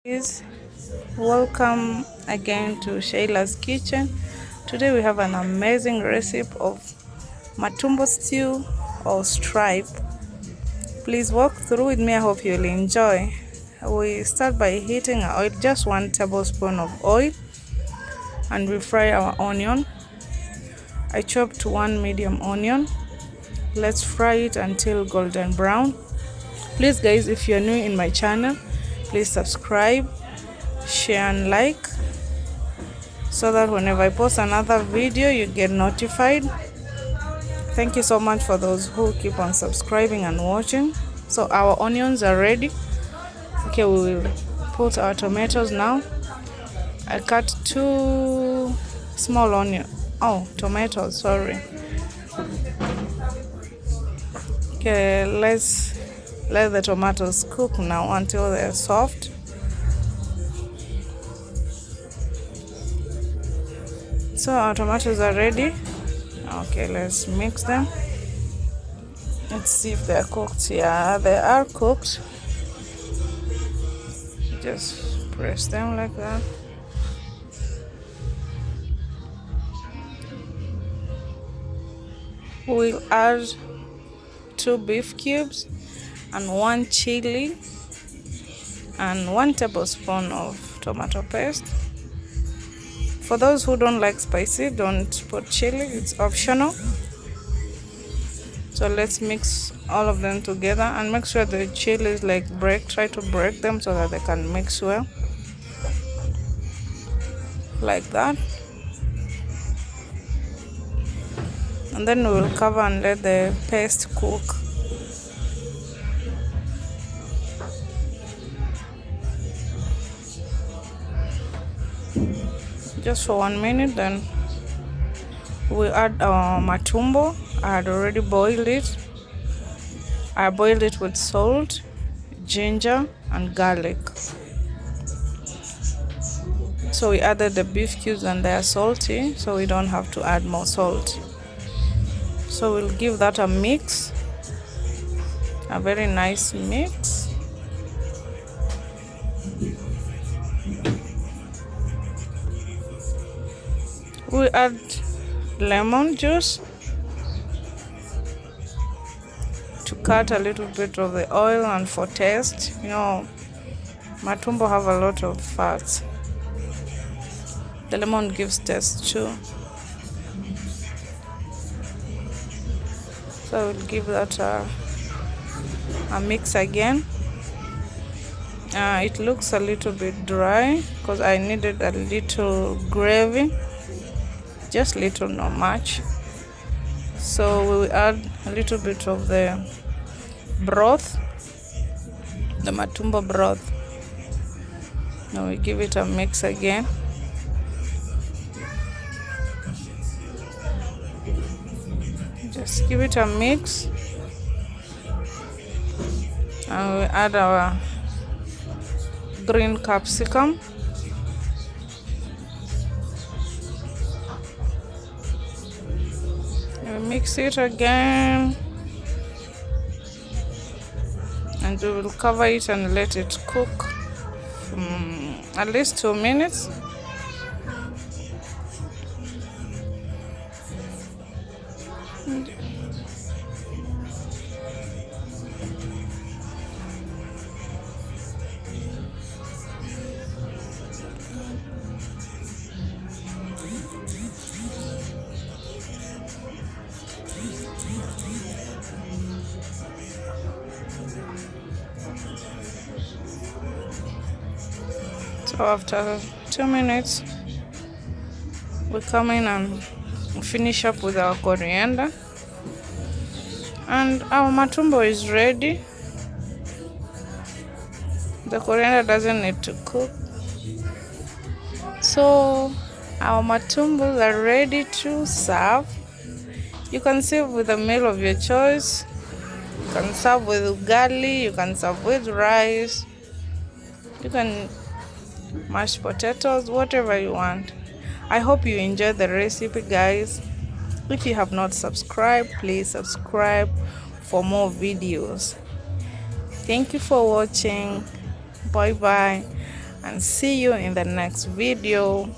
Guys, welcome again to Sheillah's kitchen. Today we have an amazing recipe of Matumbo stew or stripe. Please walk through with me. I hope you'll enjoy. We start by heating our oil, just 1 tablespoon of oil, and we fry our onion. I chopped 1 medium onion. Let's fry it until golden brown. Please guys, if you're new in my channel, please subscribe, share and like, so that whenever I post another video you get notified. Thank you so much for those who keep on subscribing and watching. So our onions are ready. Okay, we will put our tomatoes now. I cut 2 small tomatoes, sorry. Okay, let's let the tomatoes cook now until they're soft. So our tomatoes are ready. Okay, let's mix them. Let's see if they're cooked. Yeah, they are cooked. Just press them like that. We'll add 2 beef cubes and 1 chili and 1 tablespoon of tomato paste. For those who don't like spicy, don't put chili, it's optional. So let's mix all of them together and make sure the chilies try to break them so that they can mix well. Like that. And then we will cover and let the paste cook. Just for 1 minute, then we add our matumbo. I had already boiled it. I boiled it with salt, ginger and garlic. So we added the beef cubes and they are salty, so we don't have to add more salt. So we'll give that a mix, a very nice mix. We add lemon juice to cut a little bit of the oil and for taste. You know, matumbo have a lot of fats. The lemon gives taste too. So we'll give that a mix again. It looks a little bit dry because I needed a little gravy. Just little, not much. So we will add a little bit of the broth, the matumbo broth. Now we give it a mix again. Just give it a mix. And we add our green capsicum. Mix it again, and we will cover it and let it cook at least 2 minutes. So after 2 minutes, we come in and finish up with our coriander, and our matumbo is ready. The coriander doesn't need to cook. So our matumbos are ready to serve. You can serve with a meal of your choice. You can serve with ugali, you can serve with rice, you can mashed potatoes, whatever you want. I hope you enjoyed the recipe, guys. If you have not subscribed, please subscribe for more videos. Thank you for watching. Bye bye. and see you in the next video.